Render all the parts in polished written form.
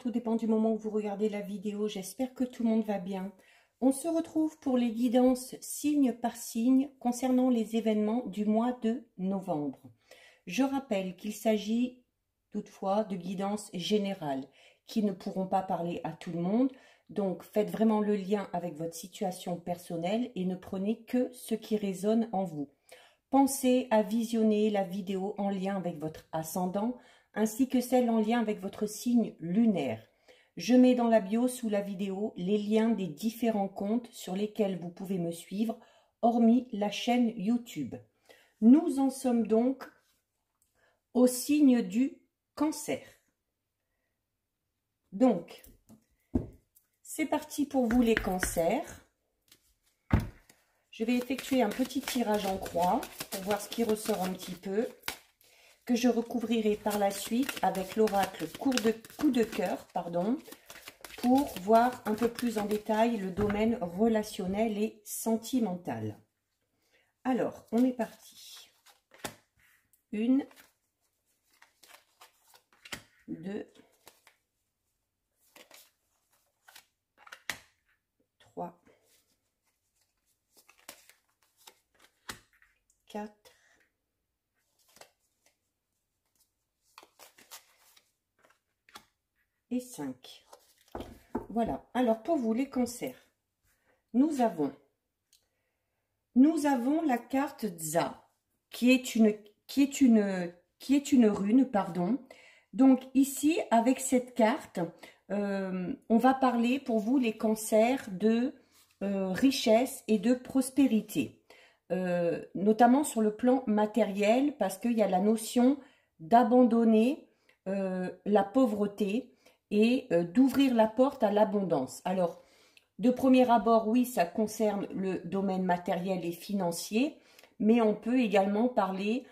tout dépend du moment où vous regardez la vidéo. J'espère que tout le monde va bien. On se retrouve pour les guidances signe par signe concernant les événements du mois de novembre. Je rappelle qu'il s'agit toutefois de guidances générales qui ne pourront pas parler à tout le monde. Donc faites vraiment le lien avec votre situation personnelle et ne prenez que ce qui résonne en vous. Pensez à visionner la vidéo en lien avec votre ascendant, ainsi que celle en lien avec votre signe lunaire. Je mets dans la bio sous la vidéo les liens des différents comptes sur lesquels vous pouvez me suivre, hormis la chaîne YouTube. Nous en sommes donc au signe du Cancer. Donc, c'est parti pour vous les cancers. Je vais effectuer un petit tirage en croix pour voir ce qui ressort un petit peu, que je recouvrirai par la suite avec l'oracle coup de cœur, pour voir un peu plus en détail le domaine relationnel et sentimental. Alors, on est parti. 1, 2, 3, 4, et 5. Voilà. Alors, pour vous, les cancers, nous avons la carte Dza, qui est une rune, pardon. Donc, ici, avec cette carte, on va parler pour vous, les cancers, de richesse et de prospérité. Notamment sur le plan matériel, parce qu'il y a la notion d'abandonner la pauvreté et d'ouvrir la porte à l'abondance. Alors, de premier abord, oui, ça concerne le domaine matériel et financier, mais on peut également parler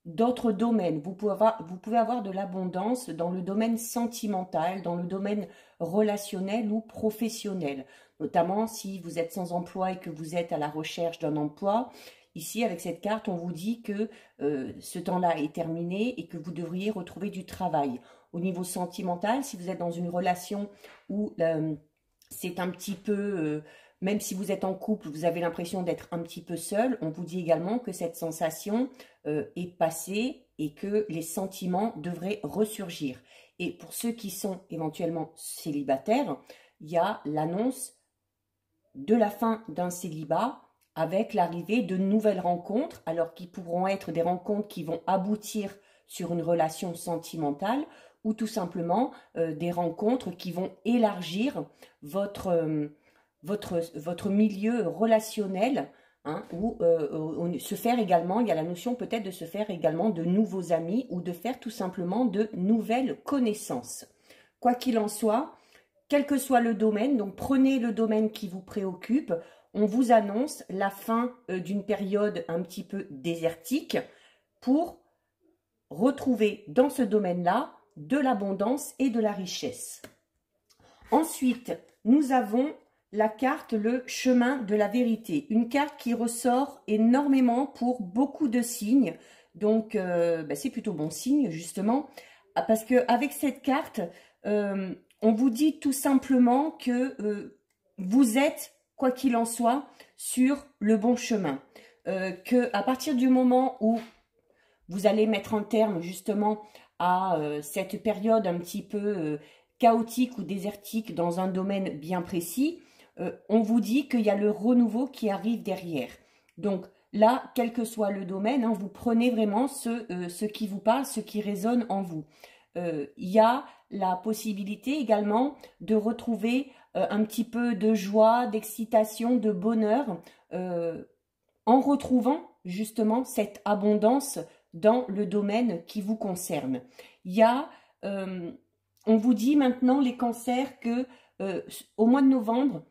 d'autres domaines. Vous pouvez avoir de l'abondance dans le domaine sentimental, dans le domaine relationnel ou professionnel. Notamment si vous êtes sans emploi et que vous êtes à la recherche d'un emploi. Ici, avec cette carte, on vous dit que ce temps-là est terminé et que vous devriez retrouver du travail. Au niveau sentimental, si vous êtes dans une relation où c'est un petit peu, même si vous êtes en couple, vous avez l'impression d'être un petit peu seul, on vous dit également que cette sensation est passée et que les sentiments devraient ressurgir. Et pour ceux qui sont éventuellement célibataires, il y a l'annonce de la fin d'un célibat avec l'arrivée de nouvelles rencontres, alors qui pourront être des rencontres qui vont aboutir sur une relation sentimentale ou tout simplement des rencontres qui vont élargir votre milieu relationnel, hein, ou se faire également, il y a la notion peut-être de se faire également de nouveaux amis ou de faire tout simplement de nouvelles connaissances. Quoi qu'il en soit, quel que soit le domaine, donc prenez le domaine qui vous préoccupe, on vous annonce la fin d'une période un petit peu désertique pour retrouver dans ce domaine-là de l'abondance et de la richesse. Ensuite, nous avons la carte le chemin de la vérité, une carte qui ressort énormément pour beaucoup de signes. Donc, c'est plutôt bon signe justement, parce que avec cette carte, on vous dit tout simplement que vous êtes, quoi qu'il en soit, sur le bon chemin. Que à partir du moment où vous allez mettre un terme justement à cette période un petit peu chaotique ou désertique dans un domaine bien précis, on vous dit qu'il y a le renouveau qui arrive derrière. Donc là, quel que soit le domaine, hein, vous prenez vraiment ce qui vous parle, ce qui résonne en vous. Il y a la possibilité également de retrouver un petit peu de joie, d'excitation, de bonheur en retrouvant justement cette abondance dans le domaine qui vous concerne. Il y a, on vous dit maintenant les cancers que au mois de novembre,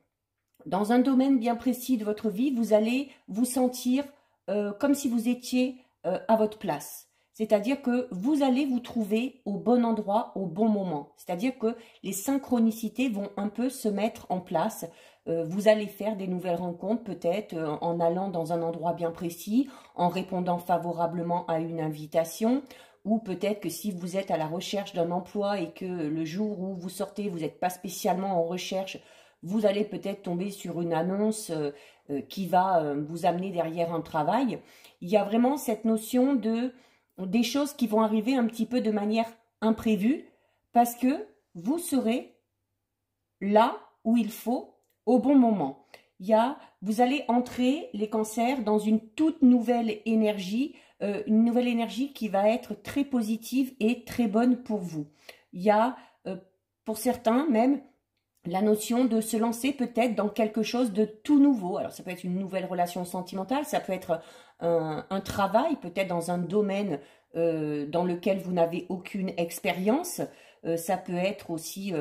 dans un domaine bien précis de votre vie, vous allez vous sentir comme si vous étiez à votre place. C'est-à-dire que vous allez vous trouver au bon endroit, au bon moment. C'est-à-dire que les synchronicités vont un peu se mettre en place. Vous allez faire des nouvelles rencontres, peut-être en allant dans un endroit bien précis, en répondant favorablement à une invitation, ou peut-être que si vous êtes à la recherche d'un emploi et que le jour où vous sortez, vous n'êtes pas spécialement en recherche, vous allez peut-être tomber sur une annonce qui va vous amener derrière un travail. Il y a vraiment cette notion des choses qui vont arriver un petit peu de manière imprévue parce que vous serez là où il faut au bon moment. Vous allez entrer, les cancers, dans une toute nouvelle énergie qui va être très positive et très bonne pour vous. Il y a, pour certains même, la notion de se lancer peut-être dans quelque chose de tout nouveau. Alors ça peut être une nouvelle relation sentimentale, ça peut être un travail, peut-être dans un domaine dans lequel vous n'avez aucune expérience. Ça peut être aussi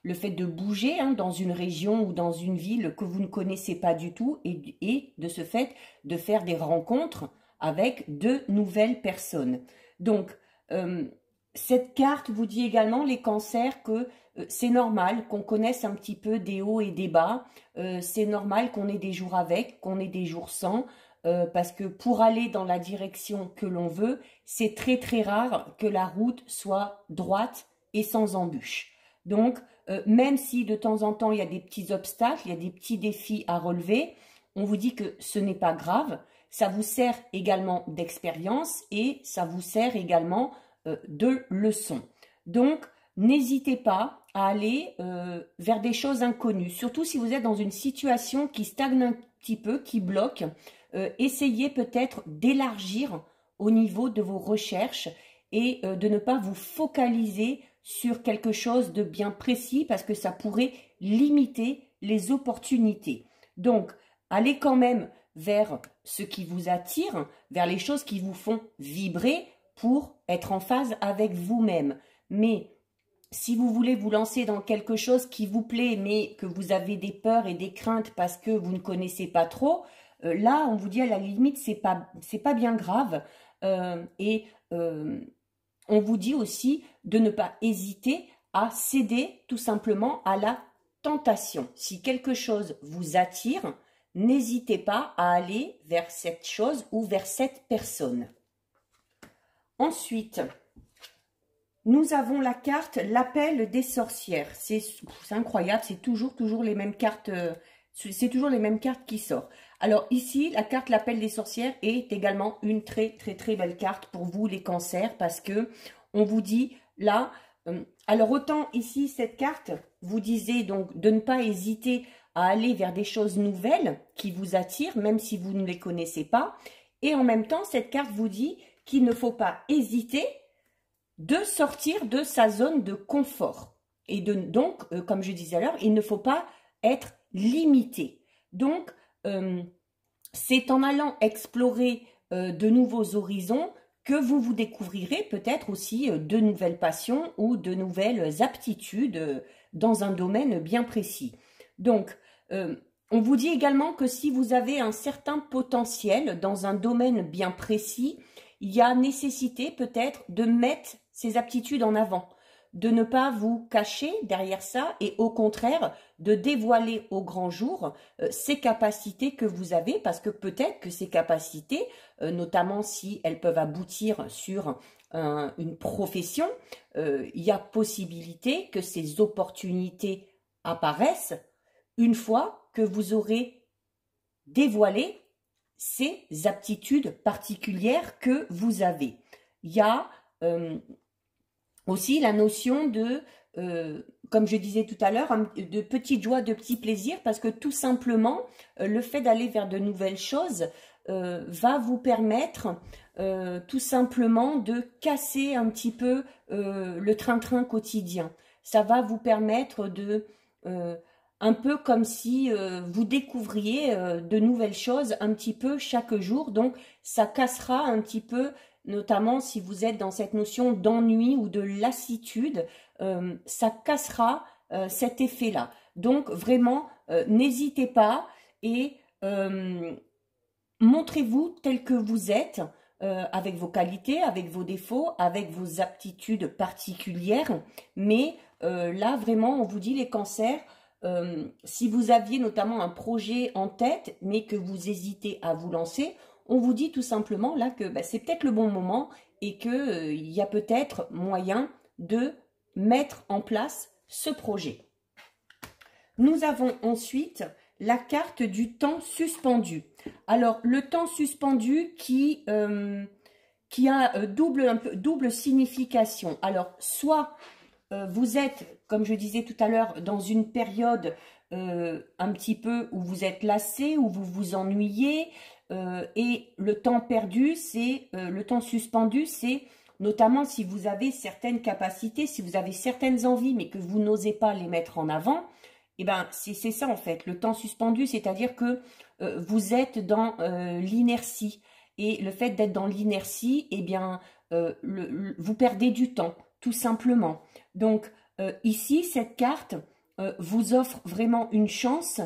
le fait de bouger dans une région ou dans une ville que vous ne connaissez pas du tout et de ce fait de faire des rencontres avec de nouvelles personnes. Donc, cette carte vous dit également, les cancers, que c'est normal qu'on connaisse un petit peu des hauts et des bas. C'est normal qu'on ait des jours avec, qu'on ait des jours sans. Parce que pour aller dans la direction que l'on veut, c'est très très rare que la route soit droite et sans embûches. Donc, même si de temps en temps il y a des petits obstacles, il y a des petits défis à relever, on vous dit que ce n'est pas grave. Ça vous sert également d'expérience et ça vous sert également de leçon. Donc, n'hésitez pas à aller vers des choses inconnues, surtout si vous êtes dans une situation qui stagne un petit peu, qui bloque. Essayez peut-être d'élargir au niveau de vos recherches et de ne pas vous focaliser sur quelque chose de bien précis parce que ça pourrait limiter les opportunités. Donc, allez quand même vers ce qui vous attire, vers les choses qui vous font vibrer pour être en phase avec vous-même. Mais si vous voulez vous lancer dans quelque chose qui vous plaît, mais que vous avez des peurs et des craintes parce que vous ne connaissez pas trop, là, on vous dit à la limite, c'est pas bien grave. On vous dit aussi de ne pas hésiter à céder tout simplement à la tentation. Si quelque chose vous attire, n'hésitez pas à aller vers cette chose ou vers cette personne. Ensuite, nous avons la carte l'appel des sorcières. C'est incroyable, c'est toujours les mêmes cartes. C'est toujours les mêmes cartes qui sortent. Alors ici, la carte l'appel des sorcières est également une très très très belle carte pour vous les cancers parce que on vous dit là. Alors autant ici cette carte vous disait donc de ne pas hésiter à aller vers des choses nouvelles qui vous attirent même si vous ne les connaissez pas. Et en même temps, cette carte vous dit qu'il ne faut pas hésiter de sortir de sa zone de confort. Et donc, comme je disais alors, il ne faut pas être limité. Donc, c'est en allant explorer de nouveaux horizons que vous vous découvrirez peut-être aussi de nouvelles passions ou de nouvelles aptitudes dans un domaine bien précis. Donc, on vous dit également que si vous avez un certain potentiel dans un domaine bien précis, il y a nécessité peut-être de mettre ces aptitudes en avant, de ne pas vous cacher derrière ça et au contraire de dévoiler au grand jour ces capacités que vous avez parce que peut-être que ces capacités, notamment si elles peuvent aboutir sur une profession, il y a possibilité que ces opportunités apparaissent une fois que vous aurez dévoilé ces aptitudes particulières que vous avez. Il y a aussi la notion de, comme je disais tout à l'heure, de petites joies, de petits plaisirs, parce que tout simplement, le fait d'aller vers de nouvelles choses va vous permettre tout simplement de casser un petit peu le train-train quotidien. Ça va vous permettre de... un peu comme si vous découvriez de nouvelles choses un petit peu chaque jour. Donc, ça cassera un petit peu, notamment si vous êtes dans cette notion d'ennui ou de lassitude, ça cassera cet effet-là. Donc, vraiment, n'hésitez pas et montrez-vous tel que vous êtes, avec vos qualités, avec vos défauts, avec vos aptitudes particulières. Mais là, vraiment, on vous dit les cancers... si vous aviez notamment un projet en tête, mais que vous hésitez à vous lancer, on vous dit tout simplement là que c'est peut-être le bon moment et que il y a peut-être moyen de mettre en place ce projet. Nous avons ensuite la carte du temps suspendu. Alors, le temps suspendu qui a double signification. Alors, soit vous êtes, comme je disais tout à l'heure, dans une période un petit peu où vous êtes lassé, où vous vous ennuyez, et le temps perdu, c'est le temps suspendu, c'est notamment si vous avez certaines capacités, si vous avez certaines envies, mais que vous n'osez pas les mettre en avant. Eh ben, c'est ça en fait, le temps suspendu, c'est-à-dire que vous êtes dans l'inertie. Et le fait d'être dans l'inertie, eh bien, vous perdez du temps, tout simplement. Donc, ici, cette carte vous offre vraiment une chance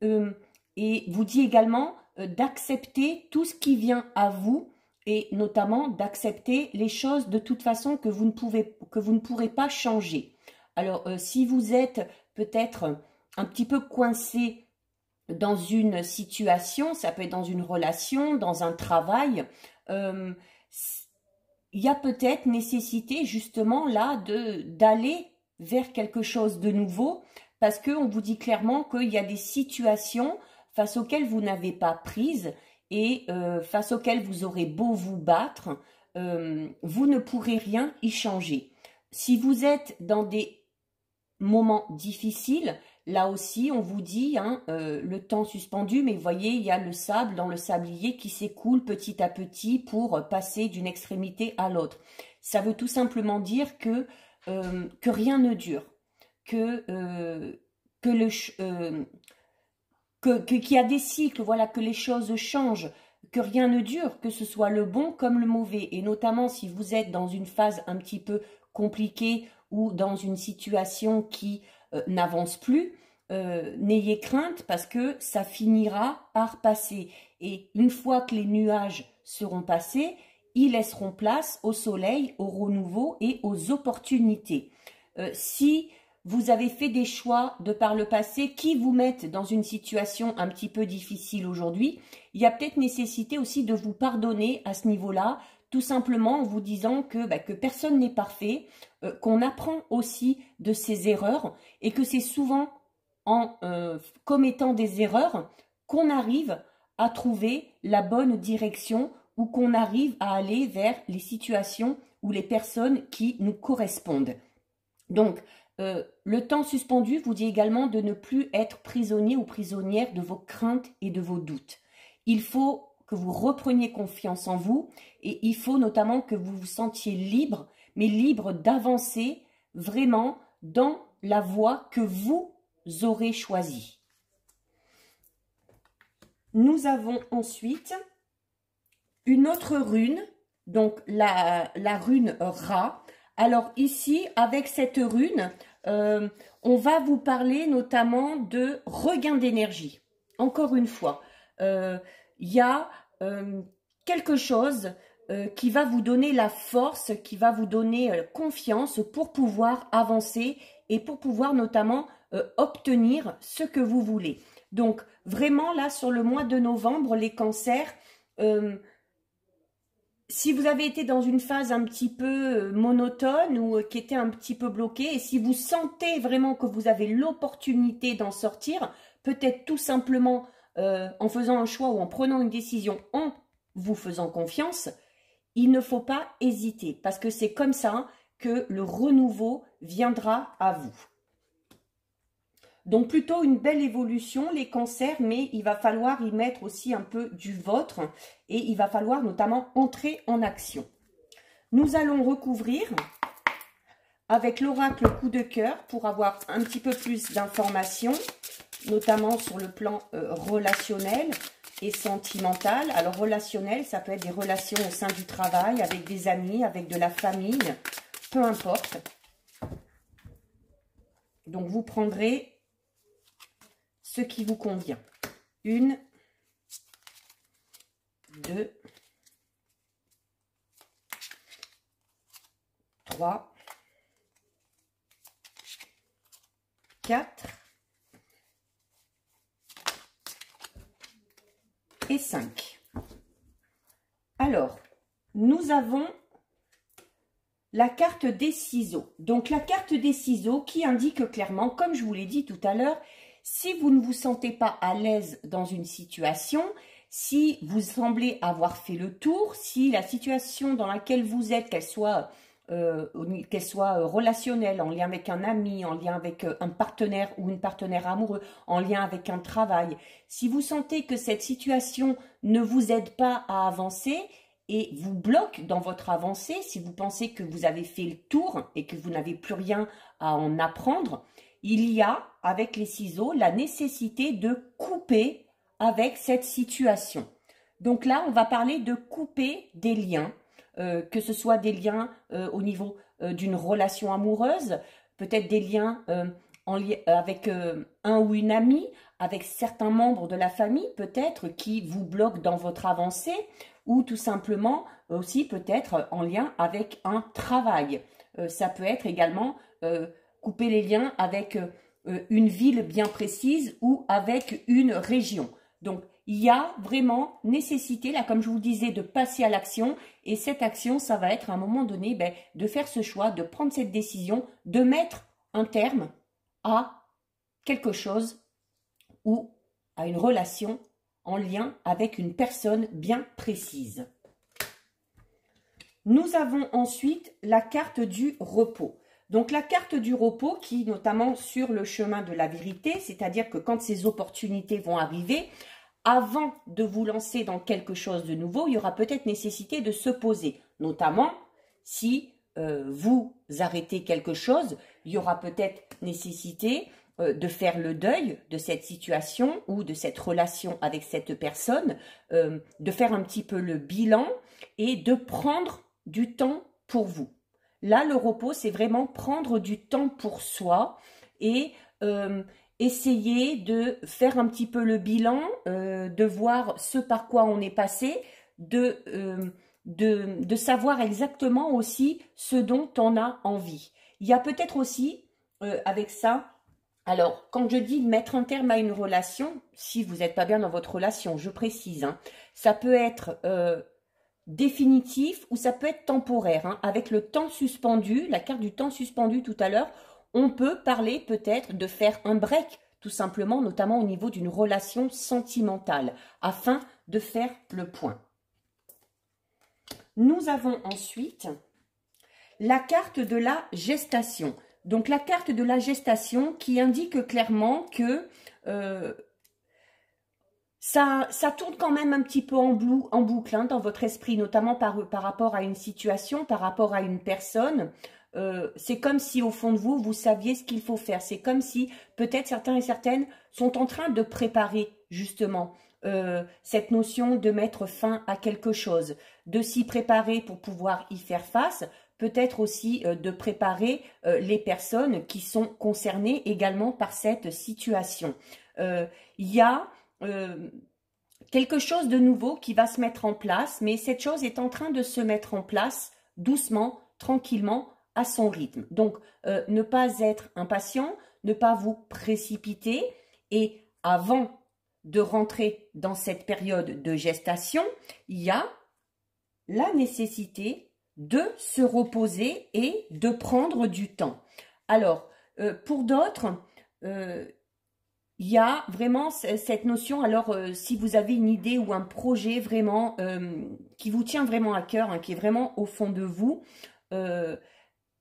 et vous dit également d'accepter tout ce qui vient à vous et notamment d'accepter les choses de toute façon que vous ne pourrez pas changer. Alors, si vous êtes peut-être un petit peu coincé dans une situation, ça peut être dans une relation, dans un travail, il y a peut-être nécessité justement là d'aller vers quelque chose de nouveau parce qu'on vous dit clairement qu'il y a des situations face auxquelles vous n'avez pas prise et face auxquelles vous aurez beau vous battre, vous ne pourrez rien y changer. Si vous êtes dans des moments difficiles, là aussi, on vous dit le temps suspendu, mais vous voyez, il y a le sable dans le sablier qui s'écoule petit à petit pour passer d'une extrémité à l'autre. Ça veut tout simplement dire que rien ne dure, qu'il y a des cycles, voilà, que les choses changent, que rien ne dure, que ce soit le bon comme le mauvais. Et notamment si vous êtes dans une phase un petit peu compliquée ou dans une situation qui n'avance plus, n'ayez crainte parce que ça finira par passer. Et une fois que les nuages seront passés, ils laisseront place au soleil, au renouveau et aux opportunités. Si vous avez fait des choix de par le passé qui vous mettent dans une situation un petit peu difficile aujourd'hui, il y a peut-être nécessité aussi de vous pardonner à ce niveau-là, tout simplement en vous disant que personne n'est parfait, qu'on apprend aussi de ses erreurs et que c'est souvent en commettant des erreurs qu'on arrive à trouver la bonne direction ou qu'on arrive à aller vers les situations ou les personnes qui nous correspondent. Donc, le temps suspendu vous dit également de ne plus être prisonnier ou prisonnière de vos craintes et de vos doutes. Il faut que vous repreniez confiance en vous et il faut notamment que vous vous sentiez libre, mais libre d'avancer vraiment dans la voie que vous aurez choisie. Nous avons ensuite une autre rune, donc la rune Ra. Alors ici, avec cette rune, on va vous parler notamment de regain d'énergie. Encore une fois, il y a quelque chose qui va vous donner la force, qui va vous donner confiance pour pouvoir avancer et pour pouvoir notamment obtenir ce que vous voulez. Donc vraiment là, sur le mois de novembre, les cancers, si vous avez été dans une phase un petit peu monotone ou qui était un petit peu bloquée, et si vous sentez vraiment que vous avez l'opportunité d'en sortir, peut-être tout simplement en faisant un choix ou en prenant une décision, en vous faisant confiance, il ne faut pas hésiter parce que c'est comme ça que le renouveau viendra à vous. Donc plutôt une belle évolution, les cancers, mais il va falloir y mettre aussi un peu du vôtre et il va falloir notamment entrer en action. Nous allons recouvrir avec l'oracle coup de cœur pour avoir un petit peu plus d'informations, notamment sur le plan relationnel et sentimental. Alors relationnel, ça peut être des relations au sein du travail, avec des amis, avec de la famille, peu importe. Donc vous prendrez ce qui vous convient. 1, 2, 3, 4 et 5. Nous avons la carte des ciseaux. Donc la carte des ciseaux qui indique clairement, comme je vous l'ai dit tout à l'heure, si vous ne vous sentez pas à l'aise dans une situation, si vous semblez avoir fait le tour, si la situation dans laquelle vous êtes, qu'elle soit relationnelle, en lien avec un ami, en lien avec un partenaire ou une partenaire amoureux, en lien avec un travail, si vous sentez que cette situation ne vous aide pas à avancer, et vous bloque dans votre avancée, si vous pensez que vous avez fait le tour et que vous n'avez plus rien à en apprendre, il y a, avec les ciseaux, la nécessité de couper avec cette situation. Donc là, on va parler de couper des liens, que ce soit des liens au niveau d'une relation amoureuse, peut-être des liens avec un ou une amie, avec certains membres de la famille, peut-être, qui vous bloquent dans votre avancée, ou tout simplement aussi peut-être en lien avec un travail. Ça peut être également couper les liens avec une ville bien précise ou avec une région. Donc, il y a vraiment nécessité, là, comme je vous disais, de passer à l'action. Et cette action, ça va être à un moment donné de faire ce choix, de prendre cette décision, de mettre un terme à quelque chose ou à une relation en lien avec une personne bien précise. Nous avons ensuite la carte du repos. Donc la carte du repos qui, notamment sur le chemin de la vérité, c'est-à-dire que quand ces opportunités vont arriver, avant de vous lancer dans quelque chose de nouveau, il y aura peut-être nécessité de se poser. Notamment, si vous arrêtez quelque chose, il y aura peut-être nécessité de faire le deuil de cette situation ou de cette relation avec cette personne, de faire un petit peu le bilan et de prendre du temps pour vous. Là, le repos, c'est vraiment prendre du temps pour soi et essayer de faire un petit peu le bilan, de voir ce par quoi on est passé, de savoir exactement aussi ce dont on a envie. Il y a peut-être aussi, avec ça, alors, quand je dis mettre un terme à une relation, si vous n'êtes pas bien dans votre relation, je précise, hein, ça peut être définitif ou ça peut être temporaire. Hein. Avec le temps suspendu, la carte du temps suspendu tout à l'heure, on peut parler peut-être de faire un break, tout simplement, notamment au niveau d'une relation sentimentale, afin de faire le point. Nous avons ensuite la carte de la gestation. Donc la carte de la gestation qui indique clairement que ça tourne quand même un petit peu en boucle hein, dans votre esprit, notamment par rapport à une situation, par rapport à une personne. C'est comme si au fond de vous, vous saviez ce qu'il faut faire. C'est comme si peut-être certains et certaines sont en train de préparer justement cette notion de mettre fin à quelque chose, de s'y préparer pour pouvoir y faire face, peut-être aussi de préparer les personnes qui sont concernées également par cette situation. Il y a quelque chose de nouveau qui va se mettre en place, mais cette chose est en train de se mettre en place doucement, tranquillement, à son rythme. Donc, ne pas être impatient, ne pas vous précipiter et avant de rentrer dans cette période de gestation, il y a la nécessité de se reposer et de prendre du temps. Alors, pour d'autres, il y a vraiment cette notion, alors si vous avez une idée ou un projet vraiment qui vous tient vraiment à cœur, hein, qui est vraiment au fond de vous,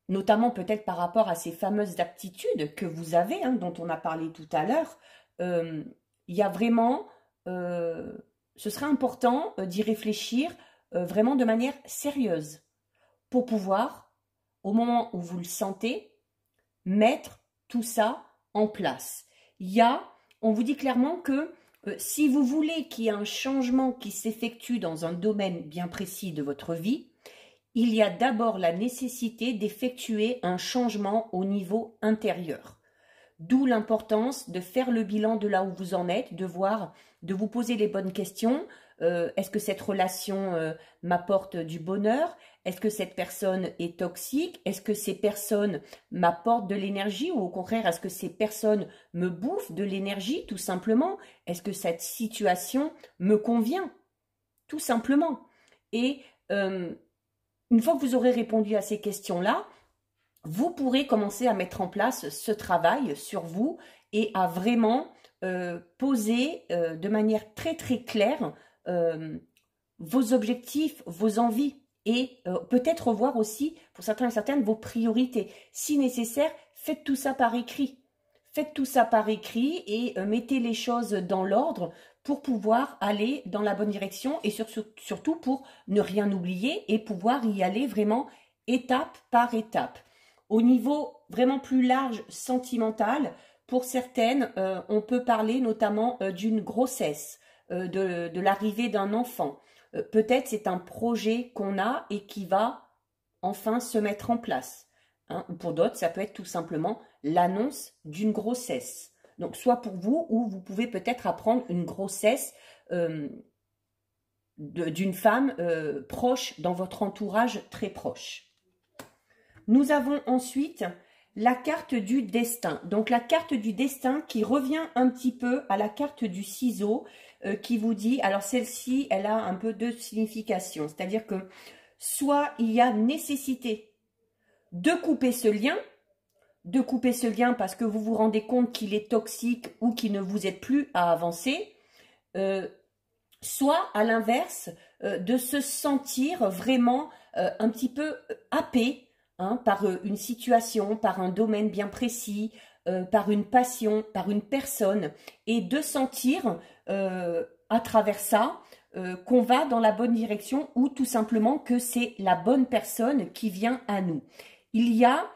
notamment peut-être par rapport à ces fameuses aptitudes que vous avez, hein, dont on a parlé tout à l'heure, il y a vraiment, ce serait important d'y réfléchir vraiment de manière sérieuse pour pouvoir, au moment où vous le sentez, mettre tout ça en place. On vous dit clairement que si vous voulez qu'il y ait un changement qui s'effectue dans un domaine bien précis de votre vie, il y a d'abord la nécessité d'effectuer un changement au niveau intérieur. D'où l'importance de faire le bilan de là où vous en êtes, de vous poser les bonnes questions. Est-ce que cette relation m'apporte du bonheur? Est-ce que cette personne est toxique? Est-ce que ces personnes m'apportent de l'énergie ou au contraire, est-ce que ces personnes me bouffent de l'énergie tout simplement? Est-ce que cette situation me convient? Tout simplement. Et une fois que vous aurez répondu à ces questions-là, vous pourrez commencer à mettre en place ce travail sur vous et à vraiment poser de manière très très claire vos objectifs, vos envies et peut-être voir aussi, pour certains et certaines, vos priorités. Si nécessaire, faites tout ça par écrit. Faites tout ça par écrit et mettez les choses dans l'ordre pour pouvoir aller dans la bonne direction et surtout pour ne rien oublier et pouvoir y aller vraiment étape par étape. Au niveau vraiment plus large, sentimental, pour certaines, on peut parler notamment d'une grossesse, de l'arrivée d'un enfant. Peut-être c'est un projet qu'on a et qui va enfin se mettre en place. Hein. Pour d'autres, ça peut être tout simplement l'annonce d'une grossesse. Donc, soit pour vous, ou vous pouvez peut-être apprendre une grossesse d'une femme proche, dans votre entourage très proche. Nous avons ensuite la carte du destin. Donc, la carte du destin qui revient un petit peu à la carte du ciseau qui vous dit, alors celle-ci, elle a un peu de signification. C'est-à-dire que soit il y a nécessité de couper ce lien parce que vous vous rendez compte qu'il est toxique ou qu'il ne vous aide plus à avancer, soit à l'inverse, de se sentir vraiment un petit peu happé par une situation, par un domaine bien précis, par une passion, par une personne, et de sentir à travers ça qu'on va dans la bonne direction ou tout simplement que c'est la bonne personne qui vient à nous. Il y a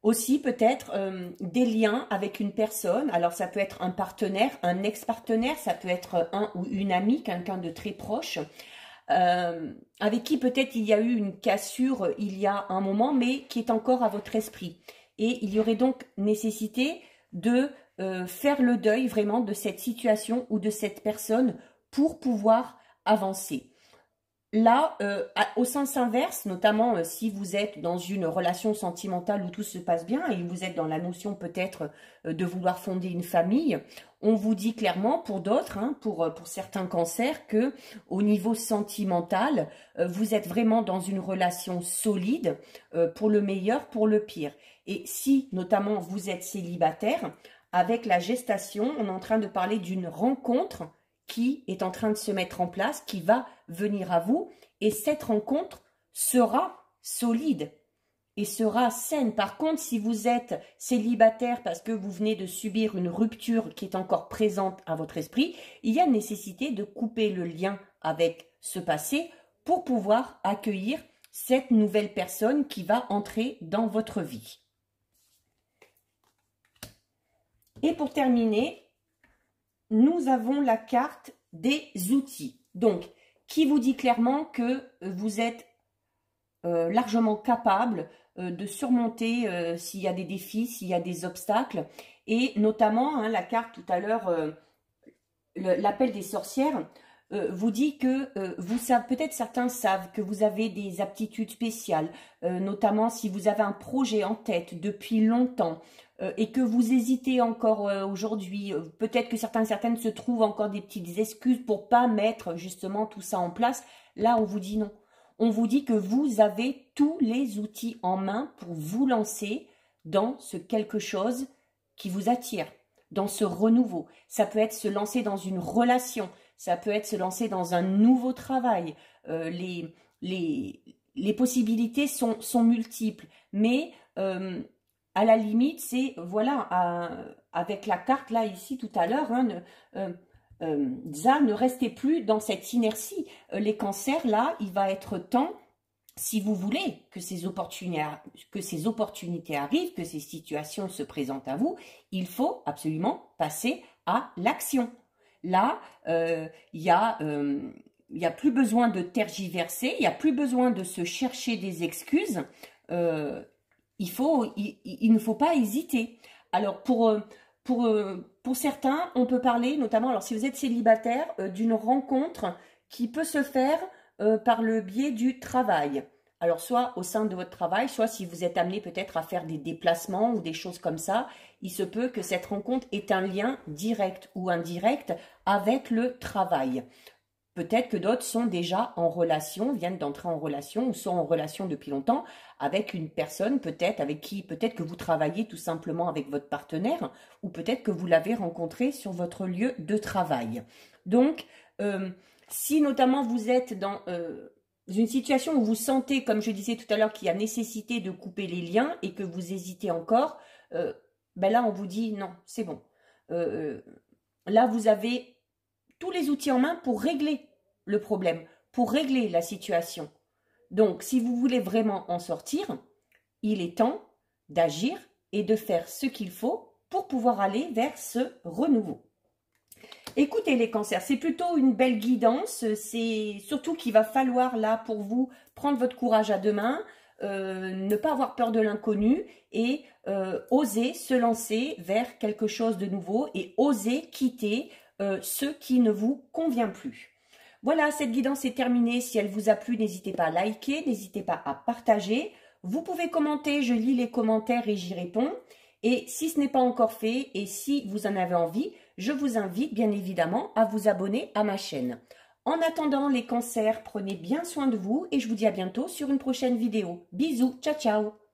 aussi peut-être des liens avec une personne. Alors ça peut être un partenaire, un ex-partenaire, ça peut être un ou une amie, quelqu'un de très proche, avec qui peut-être il y a eu une cassure il y a un moment, mais qui est encore à votre esprit. Et il y aurait donc nécessité de faire le deuil vraiment de cette situation ou de cette personne pour pouvoir avancer. Là, au sens inverse, notamment si vous êtes dans une relation sentimentale où tout se passe bien et vous êtes dans la notion peut-être de vouloir fonder une famille, on vous dit clairement pour d'autres, pour certains cancers, que au niveau sentimental, vous êtes vraiment dans une relation solide pour le meilleur, pour le pire. Et si notamment vous êtes célibataire, avec la gestation, on est en train de parler d'une rencontre qui est en train de se mettre en place, qui va venir à vous, et cette rencontre sera solide et sera saine. Par contre, si vous êtes célibataire parce que vous venez de subir une rupture qui est encore présente à votre esprit, il y a nécessité de couper le lien avec ce passé pour pouvoir accueillir cette nouvelle personne qui va entrer dans votre vie. Et pour terminer, nous avons la carte des outils. Donc, qui vous dit clairement que vous êtes largement capable de surmonter s'il y a des défis, s'il y a des obstacles. Et notamment, la carte tout à l'heure, l'appel des sorcières, vous dit que vous savez, peut-être certains savent que vous avez des aptitudes spéciales, notamment si vous avez un projet en tête depuis longtemps, et que vous hésitez encore aujourd'hui, peut-être que certaines se trouvent encore des petites excuses pour pas mettre justement tout ça en place. Là, on vous dit non. On vous dit que vous avez tous les outils en main pour vous lancer dans ce quelque chose qui vous attire, dans ce renouveau. Ça peut être se lancer dans une relation, ça peut être se lancer dans un nouveau travail. Les possibilités sont multiples, mais à la limite, c'est, voilà, avec la carte là, ici, tout à l'heure, ne restez plus dans cette inertie. Les cancers, là, il va être temps, si vous voulez que ces opportunités arrivent, que ces situations se présentent à vous, il faut absolument passer à l'action. Là, il y a plus besoin de tergiverser, il n'y a plus besoin de se chercher des excuses. Il ne faut pas hésiter. Alors, pour certains, on peut parler, notamment, alors si vous êtes célibataire, d'une rencontre qui peut se faire par le biais du travail. Alors, soit au sein de votre travail, soit si vous êtes amené peut-être à faire des déplacements ou des choses comme ça, il se peut que cette rencontre ait un lien direct ou indirect avec le travail. Peut-être que d'autres sont déjà en relation, viennent d'entrer en relation ou sont en relation depuis longtemps avec une personne peut-être avec qui peut-être que vous travaillez tout simplement avec votre partenaire ou peut-être que vous l'avez rencontré sur votre lieu de travail. Donc, si notamment vous êtes dans une situation où vous sentez, comme je disais tout à l'heure, qu'il y a nécessité de couper les liens et que vous hésitez encore, ben là on vous dit non, c'est bon. Là vous avez tous les outils en main pour régler le problème, pour régler la situation. Donc, si vous voulez vraiment en sortir, il est temps d'agir et de faire ce qu'il faut pour pouvoir aller vers ce renouveau. Écoutez les cancers, c'est plutôt une belle guidance, c'est surtout qu'il va falloir là pour vous prendre votre courage à deux mains, ne pas avoir peur de l'inconnu et oser se lancer vers quelque chose de nouveau et oser quitter ce qui ne vous convient plus. Voilà, cette guidance est terminée. Si elle vous a plu, n'hésitez pas à liker, n'hésitez pas à partager. Vous pouvez commenter, je lis les commentaires et j'y réponds. Et si ce n'est pas encore fait et si vous en avez envie, je vous invite bien évidemment à vous abonner à ma chaîne. En attendant les cancers, prenez bien soin de vous et je vous dis à bientôt sur une prochaine vidéo. Bisous, ciao ciao!